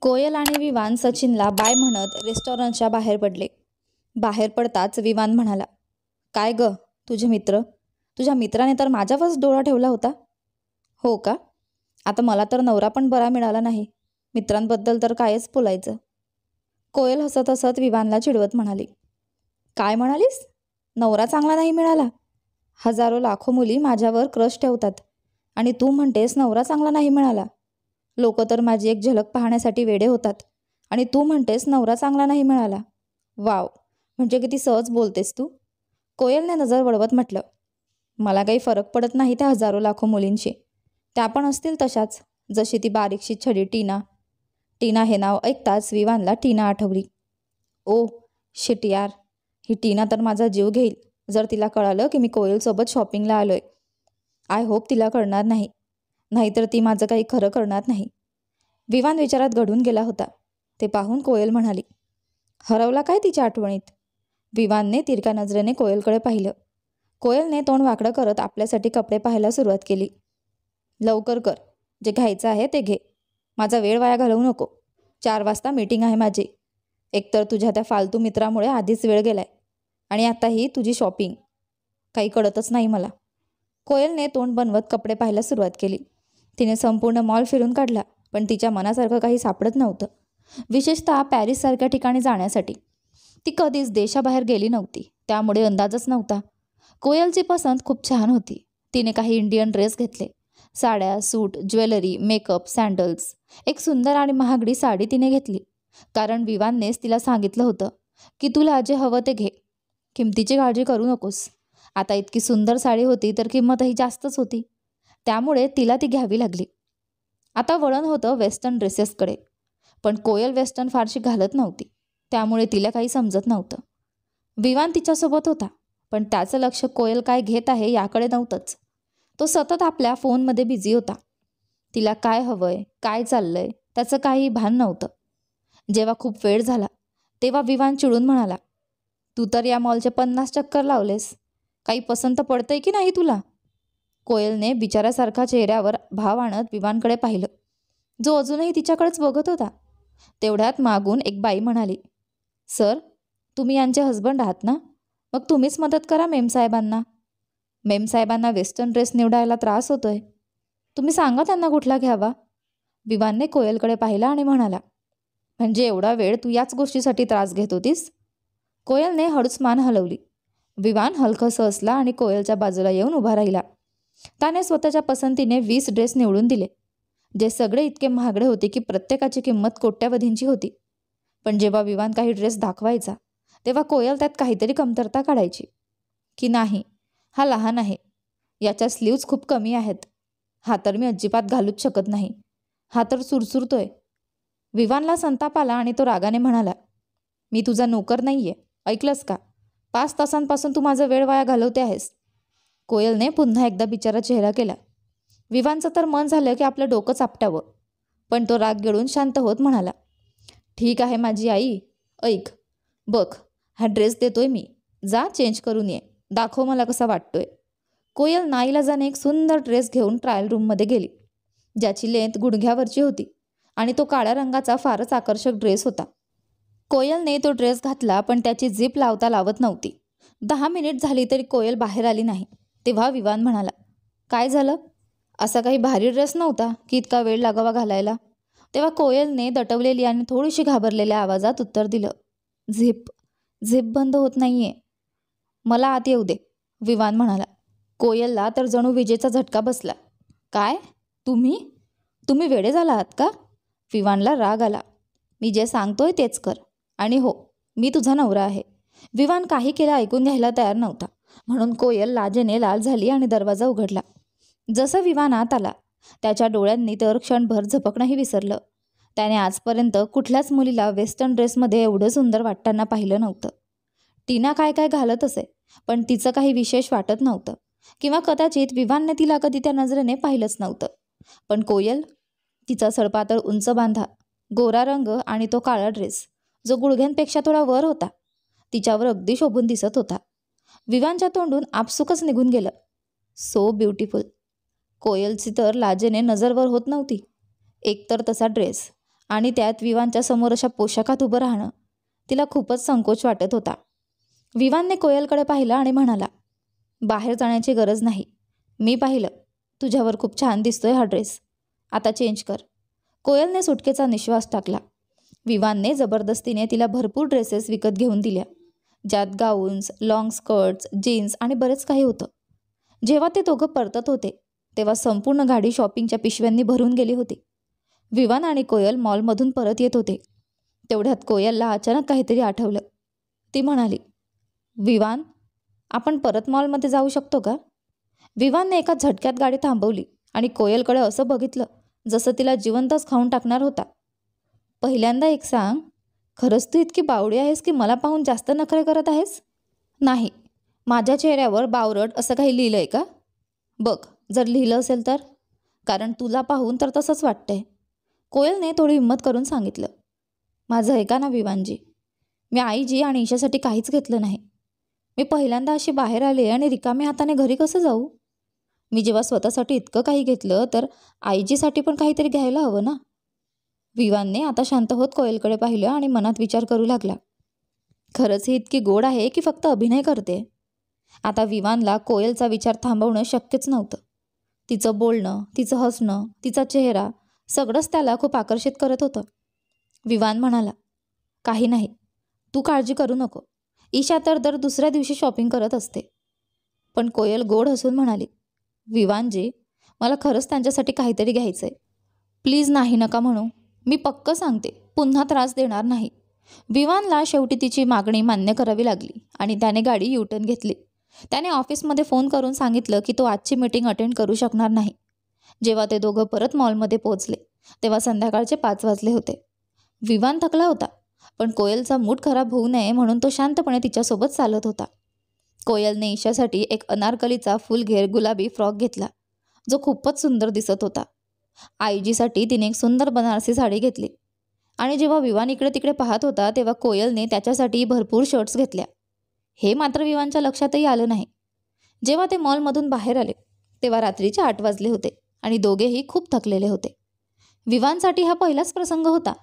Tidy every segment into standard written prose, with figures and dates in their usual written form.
कोयल आणि विवान सचिनला बाय म्हणत रेस्टॉरंटच्या बाहेर पडले. बाहेर पडताच विवान म्हणाला, काय ग, तुझ्या मित्राने तर माझ्यावरच डोळा ठेवला होता. हो का? आता मला तर नवरा पण बरा मिळाला नाही, मित्रांबद्दल तर कायच बोलायचं. कोयल हसत हसत विवानला चिडवत म्हणाली. काय म्हणालीस? नवरा चांगला नाही मिळाला? हजारो लाखो मुली माझ्यावर क्रश ठेवतात आणि तू म्हणतेस नवरा चांगला नाही मिळाला. लोक तर माझी एक झलक पाहण्यासाठी वेडे होतात आणि तू म्हणतेस नवरा चांगला नाही मिळाला. वाव, म्हणजे किती सहज बोलतेस तू. कोयलने नजर वळवत म्हटलं, मला काही फरक पडत नाही त्या हजारो लाखो मुलींशी. त्या पण असतील तशाच, जशी ती बारीकशी छडी टीना. टीना हे नाव ऐकताच विवानला टीना आठवली. ओ शिट यार, ही टीना तर माझा जीव घेईल जर तिला कळालं की मी कोयलसोबत शॉपिंगला आलोय. आय होप तिला कळणार नाही, नाहीतर ती माझं काही खरं करणार नाही. विवान विचारात घडून गेला होता. ते पाहून कोयल म्हणाली, हरवला काय तिच्या आठवणीत? विवानने तिरक्या नजरेने कोयलकडे पाहिलं. कोयलने तोंड वाकडं करत आपल्यासाठी कपडे पाहायला सुरुवात केली. लवकर कर, जे घ्यायचं आहे ते घे. माझा वेळ वाया घालवू नको. 4 वाजता मीटिंग आहे माझी. एकतर तुझ्या त्या फालतू मित्रामुळे आधीच वेळ गेलाय आणि आता ही तुझी शॉपिंग. काही कळतच नाही मला. कोयलने तोंड बनवत कपडे पाहायला सुरुवात केली. तिने संपूर्ण मॉल फिरून काढला, पण तिच्या मनासारखं काही सापडत नव्हतं. विशेषतः पॅरिससारख्या ठिकाणी जाण्यासाठी ती कधीच देशाबाहेर गेली नव्हती, त्यामुळे अंदाजच नव्हता. कोयलची पसंत खूप छान होती. तिने काही इंडियन ड्रेस घेतले. साड्या, सूट, ज्वेलरी, मेकअप, सँडल्स. एक सुंदर आणि महागडी साडी तिने घेतली, कारण विवाननेच तिला सांगितलं होतं की तुला जे हवं ते घे, किमतीची काळजी करू नकोस. आता इतकी सुंदर साडी होती तर किंमतही जास्तच होती, त्यामुळे तिला ती घ्यावी लागली. आता वळण होतं वेस्टर्न ड्रेसेसकडे, पण कोयल वेस्टर्न फारशी घालत नव्हती, त्यामुळे तिला काही समजत नव्हतं. विवान तिच्यासोबत होता, पण त्याचं लक्ष कोयल काय घेत आहे याकडे नव्हतंच. तो सतत आपल्या फोनमध्ये बिझी होता. तिला काय हवंय, काय चाललंय त्याचं काही भान नव्हतं. जेव्हा खूप वेळ झाला तेव्हा विवान चिडून म्हणाला, तू तर या मॉलचे 50 चक्कर लावलेस. काही पसंत पडतंय की नाही तुला? कोयलने बिचाऱ्यासारखा चेहऱ्यावर भाव आणत विवानकडे पाहिलं, जो अजूनही तिच्याकडेच बघत होता. तेवढ्यात मागून एक बाई म्हणाली, सर, तुम्ही यांचे हजबंड आहात ना? मग तुम्हीच मदत करा मेमसाहेबांना. मेमसाहेबांना वेस्टर्न ड्रेस निवडायला त्रास होतोय. तुम्ही सांगा त्यांना कुठला घ्यावा. विवानने कोयलकडे पाहिला आणि म्हणाला, म्हणजे एवढा वेळ तू याच गोष्टीसाठी त्रास घेत होतीस? कोयलने हळूच मान हलवली. विवान हलकंसं हसला आणि कोयलच्या बाजूला येऊन उभा राहिला. त्याने स्वतःच्या पसंतीने 20 ड्रेस निवडून दिले, जे सगळे इतके महागडे होते की प्रत्येकाची किंमत कोट्यावधींची होती. पण जेव्हा विवान काही ड्रेस दाखवायचा तेव्हा कोयल त्यात काहीतरी कमतरता काढायची. की नाही, हा लहान आहे, याच्या स्लीव्ज खूप कमी आहेत, हा तर मी अजिबात घालूच शकत नाही, हा तर सुरसुरतोय. विवानला संताप आला आणि तो रागाने म्हणाला, मी तुझा नोकर नाहीये, ऐकलंस का? 5 तासांपासून तू माझा वेळ वाया घालवते आहेस. कोयलने पुन्हा एकदा बिचारा चेहरा केला. विवानचं तर मन झालं की आपलं डोकं चापटावं, पण तो राग गिळून शांत होत म्हणाला, ठीक आहे माझी आई, ऐक, बघ, हा ड्रेस देतोय मी, जा चेंज करून ये, दाखव मला कसा वाटतोय. कोयल नाईलाजाने एक सुंदर ड्रेस घेऊन ट्रायल रूममध्ये गेली, ज्याची लेंथ गुडघ्यावरची होती आणि तो काळ्या रंगाचा फारच आकर्षक ड्रेस होता. कोयलने तो ड्रेस घातला, पण त्याची झिप लावता लावत नव्हती. 10 मिनिट झाली तरी कोयल बाहेर आली नाही. तेव्हा विवान म्हणाला, काय झालं? असा काही भारी ड्रेस नव्हता की इतका वेळ लागावा घालायला. तेव्हा कोयलने दटवलेली आणि थोडीशी घाबरलेल्या आवाजात उत्तर दिलं, झिप बंद होत नाहीये. मला आत येऊ दे, विवान म्हणाला. कोयलला तर जणू विजेचा झटका बसला. काय? तुम्ही वेडे झाला आहात का? विवानला राग आला. मी जे सांगतोय तेच कर, आणि हो, मी तुझा नवरा आहे. विवान काही केलं ऐकून घ्यायला तयार नव्हता, म्हणून कोयल लाजेने लाल झाली आणि दरवाजा उघडला. जसं विवान आत आला, त्याच्या डोळ्यांनी तर क्षणभर झपकणंही विसरलं. त्याने आजपर्यंत कुठल्याच मुलीला वेस्टर्न ड्रेसमध्ये एवढं सुंदर वाटताना पाहिलं नव्हतं. टीना काय काय घालत असे, पण तिचं काही विशेष वाटत नव्हतं, किंवा कदाचित विवानने तिला कधी त्या नजरेने पाहिलंच नव्हतं. पण कोयल, तिचा सडपातळ उंच बांधा, गोरा रंग आणि तो काळा ड्रेस, जो गुडघ्यांपेक्षा थोडा वर होता, तिच्यावर अगदी शोभून दिसत होता. विवानच्या तोंडून आपसुकच निघून गेलं, सो ब्युटिफुल. कोयलची तर लाजेने नजर वर होत नव्हती. एकतर तसा ड्रेस आणि त्यात विवानच्या समोर अशा पोशाखात उभं राहणं तिला खूपच संकोच वाटत होता. विवानने कोयलकडे पाहिलं आणि म्हणाला, बाहेर जाण्याची गरज नाही. मी पाहिलं, तुझ्यावर खूप छान दिसतोय हा ड्रेस. आता चेंज कर. कोयलने सुटकेचा निश्वास टाकला. विवानने जबरदस्तीने तिला भरपूर ड्रेसेस विकत घेऊन दिल्या, ज्यात गाऊन्स, लॉंग स्कर्ट्स, जीन्स आणि बरेच काही होतं. जेव्हा ते दोघं परतत होते तेव्हा संपूर्ण गाडी शॉपिंगच्या पिशव्यांनी भरून गेली होती. विवान आणि कोयल मॉलमधून परत येत होते. तेवढ्यात कोयलला अचानक काहीतरी आठवलं. ती म्हणाली, विवान, आपण परत मॉलमध्ये जाऊ शकतो का? विवानने एका झटक्यात गाडी थांबवली आणि कोयलकडे असं बघितलं जसं तिला जिवंतच खाऊन टाकणार होता. पहिल्यांदा एक सांग, खरंच तू इतकी बावडी आहेस की मला पाहून जास्त नखरे करत आहेस? नाही, माझ्या चेहऱ्यावर बावरट असं काही लिहिलं आहे का? बघ, जर लिहिलं असेल तर. कारण तुला पाहून तर तसंच वाटतंय. कोयलने थोडी हिंमत करून सांगितलं. माझं ऐका ना विवानजी, मी आईजी आणि ईशासाठी काहीच घेतलं नाही. मी पहिल्यांदा अशी बाहेर आले आणि रिकाम्या हाताने घरी कसं जाऊ? मी जेव्हा स्वतःसाठी इतकं काही घेतलं तर आईजीसाठी पण काहीतरी घ्यायला हवं ना. विवानने आता शांत होत कोयलकडे पाहिलं आणि मनात विचार करू लागला. खरंच ही इतकी गोड आहे की फक्त अभिनय करते? आता विवानला कोयलचा विचार थांबवणं शक्यच नव्हतं. तिचं बोलणं, तिचं हसणं, तिचा चेहरा सगळंच त्याला खूप आकर्षित करत होतं. विवान म्हणाला, काही नाही, तू काळजी करू नको. ईशा तर दर दुसऱ्या दिवशी शॉपिंग करत असते. पण कोयल गोड हसून म्हणाली, विवानजी, मला खरंच त्यांच्यासाठी काहीतरी घ्यायचं आहे. प्लीज नाही नका म्हणू. मी पक्क सांगते, पुन्हा त्रास देणार नाही. विवानला शेवटी तिची मागणी मान्य करावी लागली आणि त्याने गाडी युटर्न घेतली. त्याने ऑफिसमध्ये फोन करून सांगितलं की तो आजची मीटिंग अटेंड करू शकणार नाही. जेव्हा ते दोघं परत मॉलमध्ये पोहोचले तेव्हा संध्याकाळचे 5 वाजले होते. विवान थकला होता, पण कोयलचा मूड खराब होऊ नये म्हणून तो शांतपणे तिच्यासोबत चालत होता. कोयलने ईशासाठी एक अनारकलीचा फुलघेर गुलाबी फ्रॉक घेतला, जो खूपच सुंदर दिसत होता. आईजीसाठी तिने एक सुंदर बनारसी साडी घेतली आणि जेव्हा विवान इकडे तिकडे पाहत होता तेव्हा कोयलने त्याच्यासाठी भरपूर शर्ट्स घेतल्या. हे मात्र विवानच्या लक्षातही आलं नाही. जेव्हा ते मॉलमधून बाहेर आले तेव्हा रात्रीचे 8 वाजले होते आणि दोघेही खूप थकलेले होते. विवानसाठी हा पहिलाच प्रसंग होता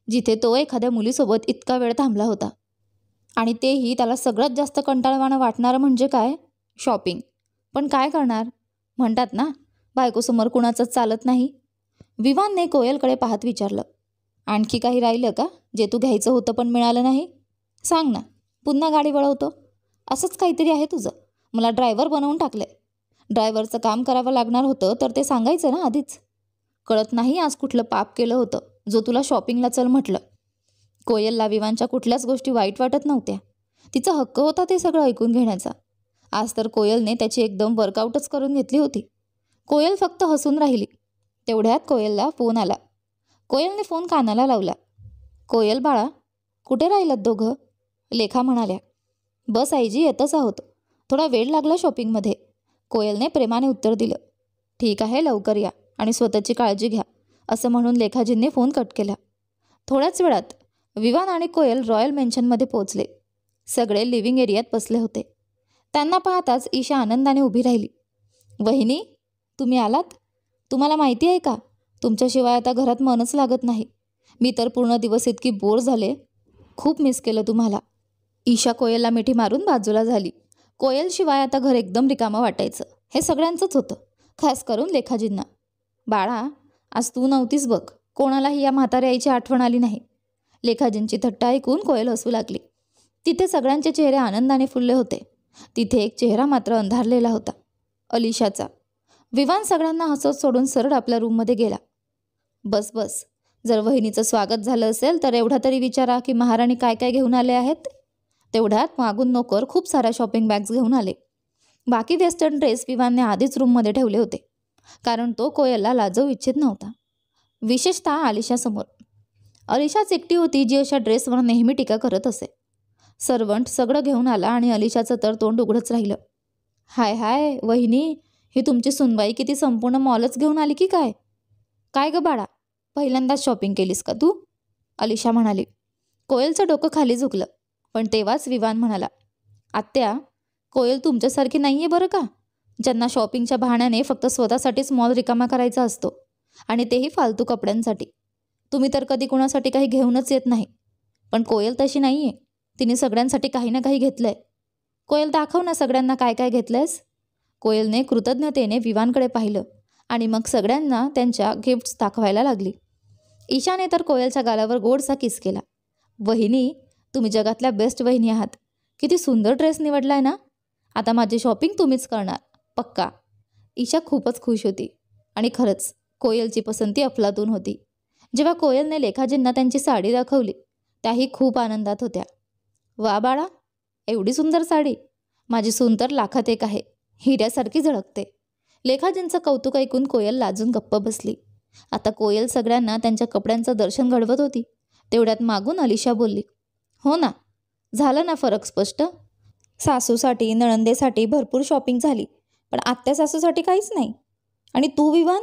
जिथे तो एखाद्या मुलीसोबत इतका वेळ थांबला होता. आणि तेही त्याला सगळ्यात जास्त कंटाळवाणं वाटणारं म्हणजे काय? शॉपिंग. पण काय करणार? म्हणतात ना, बायकोसमोर कुणाचंच चालत नाही. विवानने कोयलकडे पाहत विचारलं, आणखी काही राहिलं का जे तू घ्यायचं होतं पण मिळालं नाही? सांग ना, पुन्हा गाडी वळवतो. असंच काहीतरी आहे तुझं. मला ड्रायव्हर बनवून टाकलंय. ड्रायव्हरचं काम करावं लागणार होतं तर ते सांगायचं ना आधीच. कळत नाही आज कुठलं पाप केलं होतं जो तुला शॉपिंगला चल म्हटलं. कोयलला विवानच्या कुठल्याच गोष्टी वाईट वाटत नव्हत्या. तिचा हक्क होता ते सगळं ऐकून घेण्याचा. आज तर कोयलने त्याची एकदम वर्कआउटच करून घेतली होती. कोयल फक्त हसून राहिली. तेवढ्यात कोयलला फोन आला. कोयलने फोन कानाला लावला. कोयल बाळा, कुठे राहिलात दोघं? लेखा म्हणाल्या. बस आईजी, येतच आहोत. थोडा वेळ लागला शॉपिंगमध्ये. कोयलने प्रेमाने उत्तर दिलं. ठीक आहे, लवकर या आणि स्वतःची काळजी घ्या, असं म्हणून लेखाजींनी फोन कट केला. थोड्याच वेळात विवान आणि कोयल रॉयल मेन्शनमध्ये पोहोचले. सगळे लिव्हिंग एरियात बसले होते. त्यांना पाहताच ईशा आनंदाने उभी राहिली. वहिनी, तुम्ही आलात? तुम्हाला माहिती आहे का, तुमच्याशिवाय आता घरात मनच लागत नाही. मी तर पूर्ण दिवस इतकी बोर झाले. खूप मिस केलं तुम्हाला. ईशा कोयलला मिठी मारून बाजूला झाली. कोयलशिवाय आता घर एकदम रिकामं वाटायचं. हे सगळ्यांचंच होतं, खास करून लेखाजींना. बाळा, आज तू नव्हतीस बघ. कोणालाही या म्हाताऱ्या आईची आठवण आली नाही. लेखाजींची थट्टा ऐकून कोयल हसू लागली. तिथे सगळ्यांचे चेहरे आनंदाने फुलले होते. तिथे एक चेहरा मात्र अंधारलेला होता, अलिशाचा. विवान सगळ्यांना हसत सोडून सरळ आपल्या रूममध्ये गेला. बस बस, जर वहिनीचं स्वागत झालं असेल तर एवढा तरी विचारा की महाराणी काय काय घेऊन आले आहेत. तेवढ्यात मागून नोकर खूप साऱ्या शॉपिंग बॅग्स घेऊन आले. बाकी वेस्टर्न ड्रेस विवानने आधीच रूममध्ये ठेवले होते, कारण तो कोयलला लाजवू इच्छित नव्हता, विशेषतः आलिशासमोर. अलिशाच एकटी होती जी अशा ड्रेसवर नेहमी टीका करत असे. सर्वंट सगळं घेऊन आला आणि अलिशाचं तर तोंड उघडच राहिलं. हाय हाय वहिनी, ही तुमची सुनबाई किती संपूर्ण मॉलच घेऊन आली की काय? काय ग बाळा, पहिल्यांदाच शॉपिंग केलीस का तू? अलिशा म्हणाली. कोयलचं डोकं खाली झुकलं, पण तेव्हाच विवान म्हणाला, आत्या, कोयल तुमच्यासारखी नाही आहे बरं का, ज्यांना शॉपिंगच्या बहाण्याने फक्त स्वतःसाठीच मॉल रिकामा करायचा असतो, आणि तेही फालतू कपड्यांसाठी. तुम्ही तर कधी कोणासाठी काही घेऊनच येत नाही. पण कोयल तशी नाही आहे. तिने सगळ्यांसाठी काही ना काही घेतलंय. कोयल, दाखव ना सगळ्यांना काय काय घेतलंयस. कोयलने कृतज्ञतेने विवानकडे पाहिलं आणि मग सगळ्यांना त्यांच्या गिफ्ट्स दाखवायला लागली. ईशाने तर कोयलच्या गालावर गोडसा किस केला. वहिनी, तुम्ही जगातल्या बेस्ट वहिनी आहात. किती सुंदर ड्रेस निवडलाय ना. आता माझी शॉपिंग तुम्हीच करणार, पक्का. ईशा खूपच खुश होती. आणि खरंच कोयलची पसंती अफलातून होती. जेव्हा कोयलने लेखाजींना त्यांची साडी दाखवली, त्याही खूप आनंदात होत्या. वा बाळा, एवढी सुंदर साडी. माझी सून तर लाखात एक आहे. हिऱ्यासारखी झळकते. लेखाजींचं कौतुक ऐकून कोयल लाजून गप्प बसली. आता कोयल सगळ्यांना त्यांच्या कपड्यांचं दर्शन घडवत होती. तेवढ्यात मागून अलिशा बोलली, हो ना, झालं ना फरक स्पष्ट. सासूसाठी नणंदेसाठी भरपूर शॉपिंग झाली, पण आत्या सासूसाठी काहीच नाही. आणि तू विवान,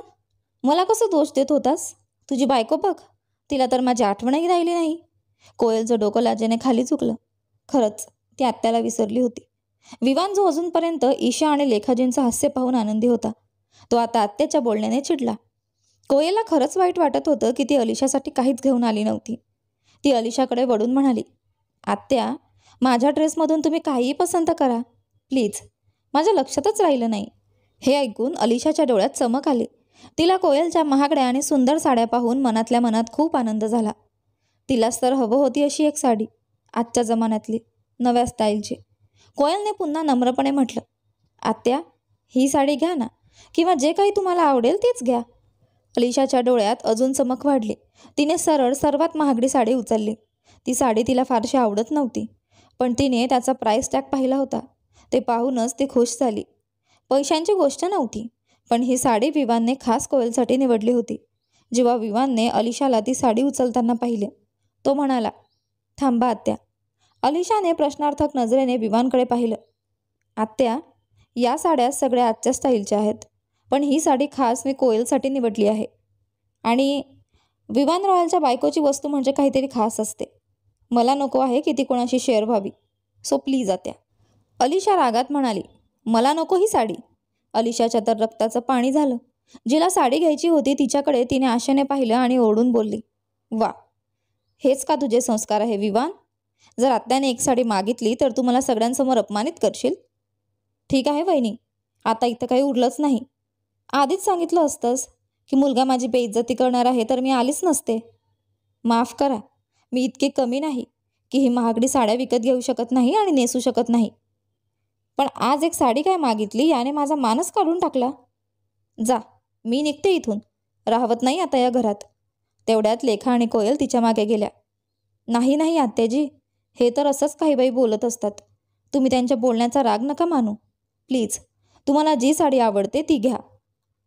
मला कसं दोष देत होतास. तुझी बायको बघ, तिला तर माझी आठवणही राहिली नाही. कोयलचं डोकं लाजेने खाली झुकलं. खरंच ती आत्याला विसरली होती. विवान, जो अजूनपर्यंत ईशा आणि लेखाजींचं हास्य पाहून आनंदी होता, तो आता आत्याच्या बोलण्याने चिडला. कोयलला खरंच वाईट वाटत होतं की ती अलिशासाठी काहीच घेऊन आली नव्हती. ती अलिशाकडे वळून म्हणाली, आत्या, माझ्या ड्रेसमधून तुम्ही काहीही पसंत करा प्लीज. माझ्या लक्षातच राहिलं नाही. हे ऐकून अलिशाच्या डोळ्यात चमक आली. तिला कोयलच्या महागड्या आणि सुंदर साड्या पाहून मनातल्या मनात खूप आनंद झाला. तिलाच तर हवं होती अशी एक साडी, आजच्या जमान्यातली, नव्या स्टाईलची. कोयलने पुन्हा नम्रपणे म्हटलं, आत्या, ही साडी घ्या ना, किंवा जे काही तुम्हाला आवडेल तेच घ्या. अलिशाच्या डोळ्यात अजून चमक वाढली. तिने सरळ सर्वात महागडी साडी उचलली. ती साडी तिला फारशी आवडत नव्हती, पण तिने त्याचा प्राईस टॅग पाहिला होता. ते पाहूनच ती खुश झाली. पैशांची गोष्ट नव्हती, पण ही साडी विवानने खास कोयलसाठी निवडली होती. जेव्हा विवानने अलिशाला ती साडी उचलताना पाहिले, तो म्हणाला, थांबा आत्या. अलिशाने प्रश्नार्थक नजरेने विवानकडे पाहिलं. आत्या, या साड्या सगळ्या आजच्या स्टाईलच्या आहेत, पण ही साडी खास मी कोयलसाठी निवडली आहे. आणि विवान रॉयलच्या बायकोची वस्तू म्हणजे काहीतरी खास असते. मला नको आहे की ती कोणाशी शेअर व्हावी. सो प्लीज आत्या. अलिशा रागात म्हणाली, मला नको ही साडी. अलिशाच्या तर रक्ताचं पाणी झालं. जिला साडी घ्यायची होती तिच्याकडे तिने आशेने पाहिलं आणि ओरडून बोलली, वा, हेच का तुझे संस्कार आहे विवान. जर आत्याने एक साडी मागितली तर तू मला सगळ्यांसमोर अपमानित करशील. ठीक आहे वहिनी, आता इथं काही उरलंच नाही. आधीच सांगितलं असतंस की मुलगा माझी बेइज्जती करणार आहे तर मी आलीच नसते. माफ करा, मी इतकी कमी नाही की ही महागडी साड्या विकत घेऊ शकत नाही आणि नेसू शकत नाही. पण आज एक साडी काय मागितली याने माझा मानच काढून टाकला. जा, मी निघते इथून, राहवत नाही आता या घरात. तेवढ्यात लेखा आणि कोयल तिच्या मागे गेल्या. नाही नाही आत्याजी, हे तर असंच काही बाई बोलत असतात. तुम्ही त्यांच्या बोलण्याचा राग नका मानू. प्लीज, तुम्हाला जी साडी आवडते ती घ्या.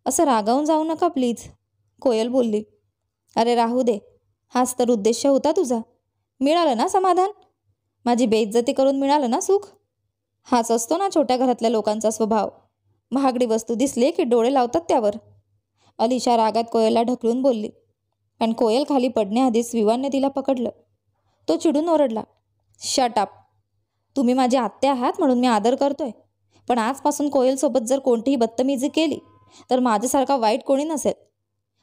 असं रागावून जाऊ नका प्लीज. कोयल बोलली, अरे राहू दे, हाच तर उद्देश होता तुझा. मिळालं ना समाधान. माझी बेइज्जती करून मिळालं ना सुख. हाच असतो ना छोट्या घरातल्या लोकांचा स्वभाव. महागडी वस्तू दिसली की डोळे लावतात त्यावर. अलिशा रागात कोयलला ढकलून बोलली, पण कोयल खाली पडण्याआधीच विवानने तिला पकडलं. तो चिडून ओरडला, शट अप. तुम्ही माझी आत्या आहात म्हणून मी आदर करतोय, पण आजपासून कोयलसोबत जर कोणतीही बदतमीजी केली तर माझ्यासारखा वाईट कोणी नसेल.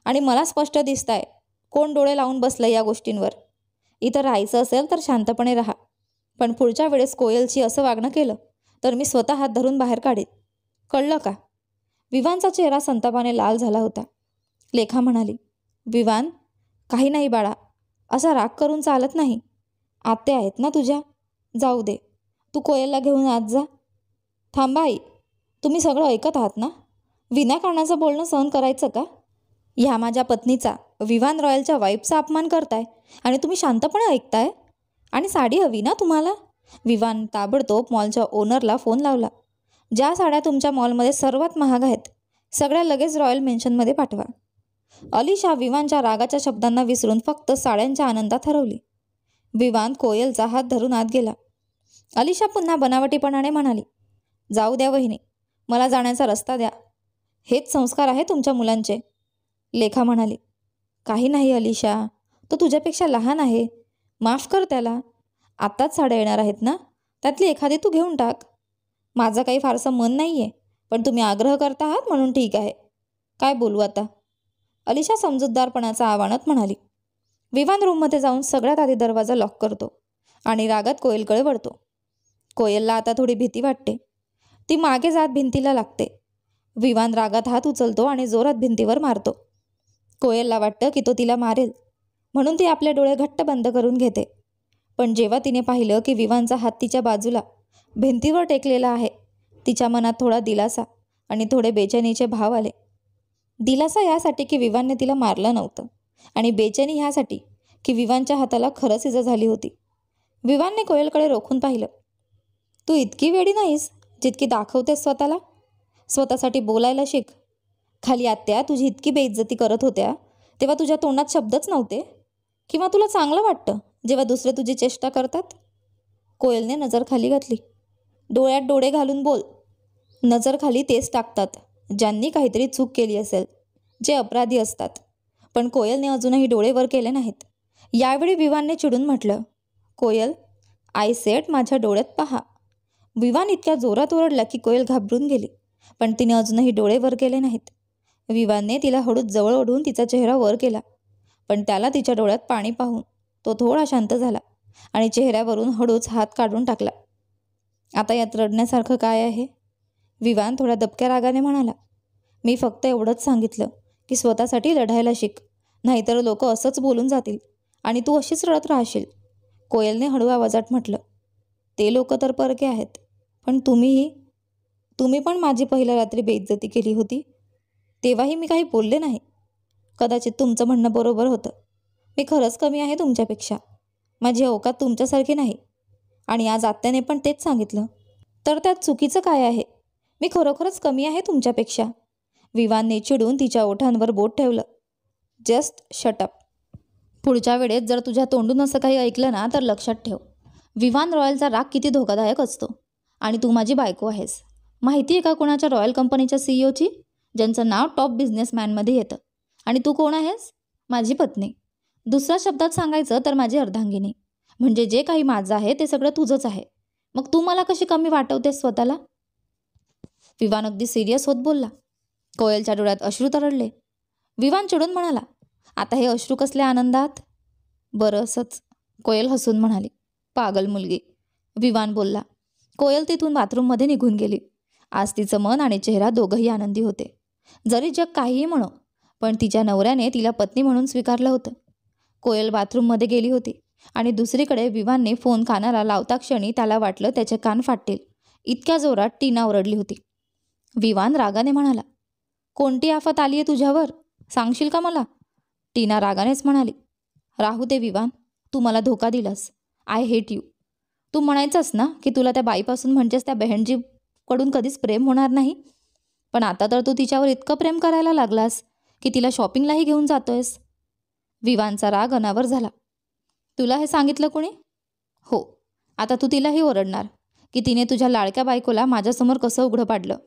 आणि मला स्पष्ट दिसतंय कोण डोळे लावून बसलं या गोष्टींवर. इथं राहायचं असेल तर शांतपणे राहा, पण पुढच्या वेळेस कोयलची असं वागणं केलं तर मी स्वतः हात धरून बाहेर काढीन. कळलं का. विवानचा चेहरा संतापाने लाल झाला होता. लेखा म्हणाली, विवान, काही नाही बाळा, असा राग करून चालत नाही. आत्या आहेत ना तुझ्या, जाऊ दे. तू कोयलला घेऊन आत जा. थांबा आई, तुम्ही सगळं ऐकत आहात ना. विनाकारणाचं बोलणं सहन करायचं का. ह्या माझ्या पत्नीचा, विवान रॉयलच्या वाईफचा अपमान करताय आणि तुम्ही शांतपणे ऐकताय. आणि साडी हवी ना तुम्हाला. विवान ताबडतोब मॉलच्या ओनरला फोन लावला. ज्या साड्या तुमच्या मॉलमध्ये सर्वात महाग आहेत सगळ्या लगेच रॉयल मेन्शनमध्ये पाठवा. अलिशा विवानच्या रागाच्या शब्दांना विसरून फक्त साड्यांच्या आनंदात हरवली. विवान कोयलचा हात धरून आत गेला. अलिशा पुन्हा बनावटीपणाने म्हणाली, जाऊ द्या वहिनी, मला जाण्याचा रस्ता द्या. हेच संस्कार आहे तुमच्या मुलांचे. लेखा म्हणाली, काही नाही अलिशा, तो तुझ्यापेक्षा लहान आहे, माफ कर त्याला. आत्ताच साड्या येणार आहेत ना, त्यातली एखादी तू घेऊन टाक. माझं काही फारसं मन नाही आहे, पण तुम्ही आग्रह करता आहात म्हणून ठीक आहे. काय बोलू आता. अलिशा समजूतदारपणाचा आवाहनात म्हणाली. विवान रूममध्ये जाऊन सगळ्यात आधी दरवाजा लॉक करतो आणि रागात कोयलकडे वळतो. कोयलला आता थोडी भीती वाटते. ती मागे जात भिंतीला लागते. विवान रागात हात उचलतो आणि जोरात भिंतीवर मारतो. कोयलला वाटतं की तो तिला मारेल, म्हणून ती आपले डोळे घट्ट बंद करून घेते. पण जेव्हा तिने पाहिलं की विवानचा हात तिच्या बाजूला भिंतीवर टेकलेला आहे, तिच्या मनात थोडा दिलासा आणि थोडे बेचैनीचे भाव आले. दिलासा यासाठी की विवानने तिला मारलं नव्हतं, आणि बेचैनी ह्यासाठी की विवानच्या हाताला खरंच इजा झाली होती. विवानने कोयलकडे रोखून पाहिलं. तू इतकी वेडी नाहीस जितकी दाखवतेस स्वतःला. स्वतःसाठी बोलायला शिक. खाली आत्या तुझी इतकी बेइज्जती करत होत्या तेव्हा तुझ्या तोंडात शब्दच नव्हते. किंवा तुला चांगलं वाटतं जेव्हा दुसरे तुझी चेष्टा करतात? कोयलने नजर खाली घातली. डोळ्यात डोळे घालून बोल. नजर खाली तेच टाकतात ज्यांनी काहीतरी चूक केली असेल, जे अपराधी असतात. पण कोयलने अजूनही डोळे वर केले नाहीत. यावेळी विवानने चिडून म्हटलं, कोयल, आय सेड माझ्या डोळ्यात पहा. विवान इतक्या जोरात ओरडला की कोयल घाबरून गेली, पण तिने अजूनही डोळे वर केले नाहीत. विवानने तिला हळूच जवळ ओढून तिचा चेहरा वर केला, पण त्याला तिच्या डोळ्यात पाणी पाहून तो थोडा शांत झाला आणि चेहऱ्यावरून हळूच हात काढून टाकला. आता यात रडण्यासारखं काय आहे? विवान थोड्या दबक्या रागाने म्हणाला. मी फक्त एवढंच सांगितलं की स्वतःसाठी लढायला शिक, नाहीतर लोक असंच बोलून जातील आणि तू अशीच रडत राहशील. कोयलने हळू आवाजात म्हटलं. ते लोक तर परके आहेत, पण तुम्ही पण माझी पहिल्या रात्री बेइज्जती केली होती. तेव्हाही मी काही बोलले नाही. कदाचित तुमचं म्हणणं बरोबर होतं. मी खरंच कमी आहे तुमच्यापेक्षा. माझी अवकात तुमच्यासारखी नाही. आणि आज आत्याने पण तेच सांगितलं. तर त्यात चुकीचं काय आहे? मी खरोखरच कमी आहे तुमच्यापेक्षा. विवानने चिडून तिच्या ओठांवर बोट ठेवलं. Just shut up. पुढच्या वेळेस जर तुझ्या तोंडून असं काही ऐकलं ना तर लक्षात ठेव. विवान रॉयलचा राग किती धोकादायक असतो. आणि तू माझी बायको आहेस. माहिती आहे का कोणाच्या रॉयल कंपनीच्या सीईओची, ज्यांचं नाव टॉप बिझनेसमॅनमध्ये येतं? आणि तू कोण आहेस? माझी पत्नी. दुसऱ्या शब्दात सांगायचं तर माझी अर्धांगिनी. म्हणजे जे काही माझं आहे ते सगळं तुझंच आहे. मग तू मला कशी कमी वाटवतेस स्वतःला? विवान अगदी सिरियस होत बोलला. कोयलच्या डोळ्यात अश्रू तरळले. विवान चिडून म्हणाला, आता हे अश्रू कसल्या आनंदात? बरं असंच. कोयल हसून म्हणाली. पागल मुलगी. विवान बोलला. कोयल तिथून बाथरूममध्ये निघून गेली. आज तिचं मन आणि चेहरा दोघंही आनंदी होते. जरी जग काहीही म्हणो, पण तिच्या नवऱ्याने तिला पत्नी म्हणून स्वीकारलं होतं. कोयल बाथरूममध्ये गेली होती आणि दुसरीकडे विवानने फोन कानाला लावता क्षणी त्याला वाटलं त्याचे कान फाटतील, इतक्या जोरात टीना ओरडली होती. विवान रागाने म्हणाला, कोणती आफत आली आहे तुझ्यावर? सांगशील का मला? टीना रागानेच म्हणाली. राहू दे विवान, तू मला धोका दिलास. I hate you. तू म्हणायचंस ना की तुला त्या बाईपासून म्हणजेच त्या बहनजीकडून कधीच प्रेम होणार नाही. पण आता तर तू तिच्यावर इतकं प्रेम करायला लागलास की तिला शॉपिंगलाही घेऊन जातोयस. विवानचा राग अनावर झाला. तुला हे सांगितलं कोणी? हो. आता तू तिलाही ओरडणार की तिने तुझ्या लाडक्या बायकोला माझ्यासमोर कसं उघडं पाडलं.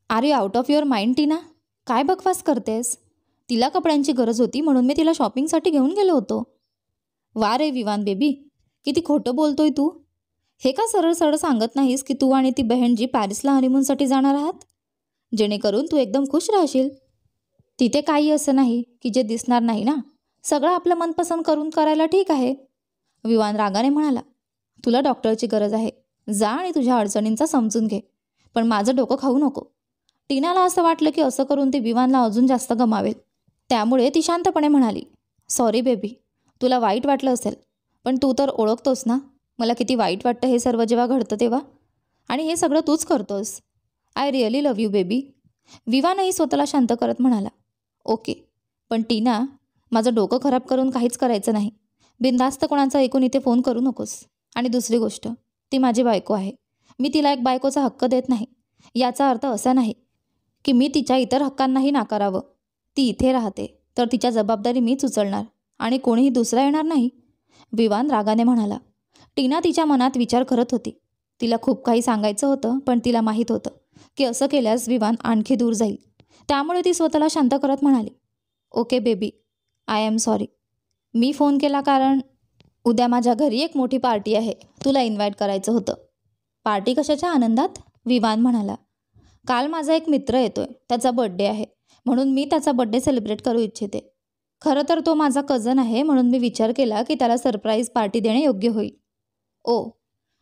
Are you out of your mind Tina? काय बकवास करतेस? तिला कपड्यांची गरज होती म्हणून मी तिला शॉपिंगसाठी घेऊन गेलो होतो. वा रे विवान बेबी, किती खोटं बोलतोय तू. हे का सरळ सरळ सांगत नाहीस की तू आणि ती बहनजी पॅरिसला हनीमूनसाठी जाणार आहात, जेणेकरून तू एकदम खुश राहशील? तिथे काही असं नाही की जे दिसणार नाही ना. सगळं आपलं मनपसंत करून करायला ठीक आहे. विवान रागाने म्हणाला. तुला डॉक्टरची गरज आहे. जा आणि तुझ्या अडचणींचा समजून घे, पण माझं डोकं खाऊ नको. टीनाला असं वाटलं की असं करून ती विवानला अजून जास्त गमावेल. त्यामुळे ती शांतपणे म्हणाली, सॉरी बेबी, तुला वाईट वाटलं असेल, पण तू तर ओळखतोस ना मला किती वाईट वाटतं हे सर्व जेव्हा घडतं तेव्हा. आणि हे सगळं तूच करतोस. I really love you baby. विवानही स्वतःला शांत करत म्हणाला. ओके, पण टीना, माझं डोकं खराब करून काहीच करायचं नाही. बिनधास्त कोणाचा ऐकून इथे फोन करू नकोस. आणि दुसरी गोष्ट, ती माझी बायको आहे. मी तिला एक बायकोचा हक्क देत नाही. याचा अर्थ असा नाही की मी तिच्या इतर हक्कांनाही नाकारावं. ती इथे राहते तर तिच्या जबाबदारी मीच उचलणार आणि कोणीही दुसरा येणार नाही. विवान रागाने म्हणाला. टीना तिच्या मनात विचार करत होती. तिला खूप काही सांगायचं होतं, पण तिला माहीत होतं की असं केल्यास विवान आणखी दूर जाईल. त्यामुळे ती स्वतःला शांत करत म्हणाली, okay baby, I am sorry. Me phone केला कारण उद्या माझ्या घरी एक मोठी पार्टी आहे. तुला इन्व्हाइट करायचं होतं. पार्टी कशाच्या आनंदात? विवान म्हणाला. काल माझा एक मित्र येतोय, त्याचा बड्डे आहे, म्हणून मी त्याचा बड्डे सेलिब्रेट करू इच्छिते. खरं तर तो माझा कझन आहे, म्हणून मी विचार केला की त्याला सरप्राईज पार्टी देणे योग्य होईल. ओ,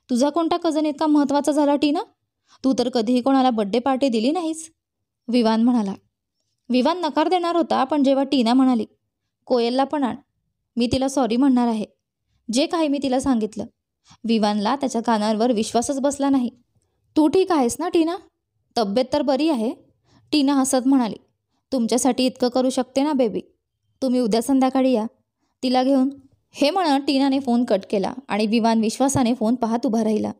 तुझा कोणता कझन इतका महत्त्वाचा झाला टीना? तू तर कधीही कोणाला बड्डे पार्टी दिली नाहीस. विवान म्हणाला. विवान नकार देणार होता, पण जेव्हा टीना म्हणाली, कोयलला पण आण, मी तिला सॉरी म्हणणार आहे, जे काही मी तिला सांगितलं. विवानला त्याच्या कानांवर विश्वासच बसला नाही. तू ठीक आहेस ना टीना? तब्येत तर बरी आहे? टीना हसत म्हणाली. तुमच्यासाठी इतकं करू शकते ना बेबी. तुम्ही उद्या संध्याकाळी या तिला घेऊन. हे म्हणत टीनाने फोन कट केला आणि विवान विश्वासाने फोन पाहत उभा राहिला.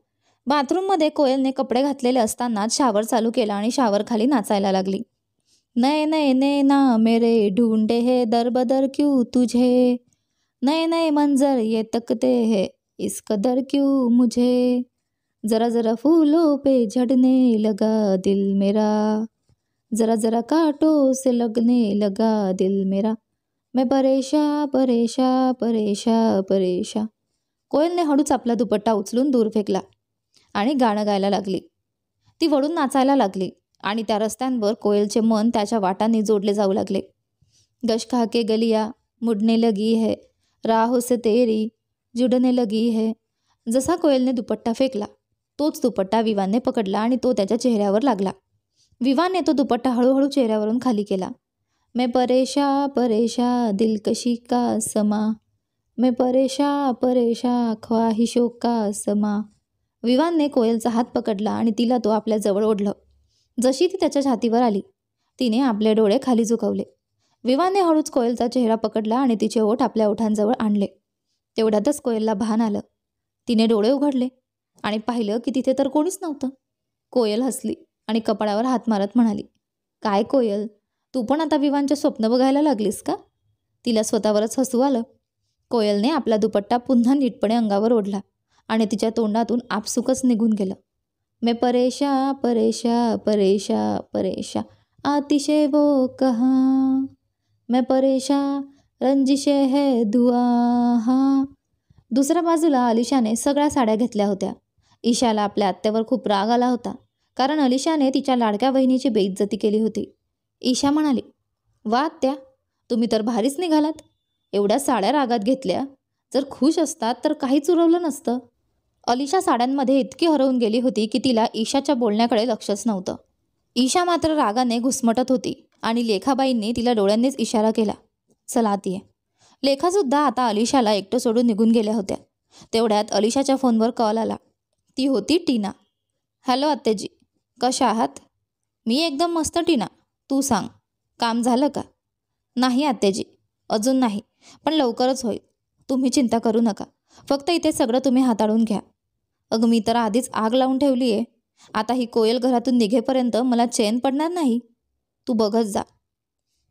बाथरूममध्ये कोयलने कपडे घातलेले असतानाच शावर चालू केला आणि शावर खाली नाचायला लागली. नए नए नैना मेरे ढूंढे है दर बदर क्यों तुझे, नए नए मंजर ये तकते है इस कदर क्यों मुझे, जरा जरा फूलों पे झड़ने लगा दिल मेरा, जरा जरा कांटों से लगने लगा दिल मेरा, मैं परेशा परेशा परेशा परेशा. कोयलने हळूच आपला दुपट्टा उचलून दूर फेकला आणि गाणं गायला लागली. ती वळून नाचायला लागली आणि त्या रस्त्यांवर कोयलचे मन त्याच्या वाटांनी जोडले जाऊ लागले. गश खा के गलिया मुडने लगी है, राहों से तेरी जुडने लगी है. जसा कोयलने दुपट्टा फेकला, तोच दुपट्टा विवानने पकडला आणि तो त्याच्या चेहऱ्यावर लागला. विवानने तो दुपट्टा हळूहळू चेहऱ्यावरून खाली केला. मैं परेशा परेशा दिलकशी का समा, मैं परेशा परेशा ख्वाहिशों का समा. विवानने कोयलचा हात पकडला आणि तिला तो आपल्या जवळ ओढलं. जशी ती त्याच्या छातीवर आली, तिने आपले डोळे खाली झुकवले. विवानने हळूच कोयलचा चेहरा पकडला आणि तिचे ओठ आपल्या ओठांजवळ आणले. तेवढ्यातच कोयलला भान आलं. तिने डोळे उघडले आणि पाहिलं की तिथे तर कोणीच नव्हतं. कोयल हसली आणि कपाळावर हात मारत म्हणाली, काय कोयल, तू पण आता विवानचे स्वप्न बघायला लागलीस का? तिला स्वतःवरच हसू आलं. कोयलने आपला दुपट्टा पुन्हा नीटपणे अंगावर ओढला आणि तिच्या तोंडातून आपसुकच निघून गेलं. मैं परेशा परेशा परेशा परेशा आतिशे वो कहाँ, मैं परेशा रंजिशे है दुआ. दुसऱ्या बाजूला अलिशाने सगळ्या साड्या घेतल्या होत्या. ईशाला आपल्या आत्यावर खूप राग आला होता, कारण अलिशाने तिच्या लाडक्या बहिणीची बेइज्जती केली होती. ईशा म्हणाली, वा आत्या, तुम्ही तर भारीच निघालात. एवढ्या साड्या रागात घेतल्या. जर खुश असतात तर काहीच उरवलं नसतं. अलिशा साड्यांमध्ये इतकी हरवून गेली होती की तिला ईशाच्या बोलण्याकडे लक्षच नव्हतं. ईशा मात्र रागाने घुसमटत होती आणि लेखाबाईंनी तिला डोळ्यांनीच इशारा केला, चला आत ये. लेखासुद्धा आता अलिशाला एकटं सोडून निघून गेल्या होत्या. तेवढ्यात अलिशाच्या फोनवर कॉल आला. ती होती टीना. हॅलो आत्याजी, कशा आहात? मी एकदम मस्त टीना, तू सांग, काम झालं का? नाही आत्याजी, अजून नाही, पण लवकरच होईल. तुम्ही चिंता करू नका, फक्त इथे सगळं तुम्ही हाताळून घ्या. अगं मी तर आधीच आग लावून ठेवली आहे. आता ही कोयल घरातून निघेपर्यंत मला चैन पडणार नाही. तू बघत जा.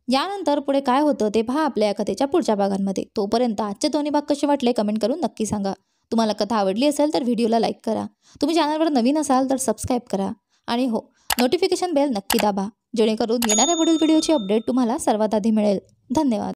यानंतर पुढे काय होतं ते पहा आपल्या या कथेच्या पुढच्या भागांमध्ये. तोपर्यंत आजचे दोन्ही भाग कसे वाटले कमेंट करून नक्की सांगा. तुम्हाला कथा आवडली असेल तर व्हिडिओला लाईक करा. तुम्ही चॅनलवर नवीन असाल तर सबस्क्राईब करा. आणि हो, नोटिफिकेशन बेल नक्की दाबा, जेणेकरून येणाऱ्या पुढील व्हिडिओची अपडेट तुम्हाला सर्वात आधी मिळेल. धन्यवाद.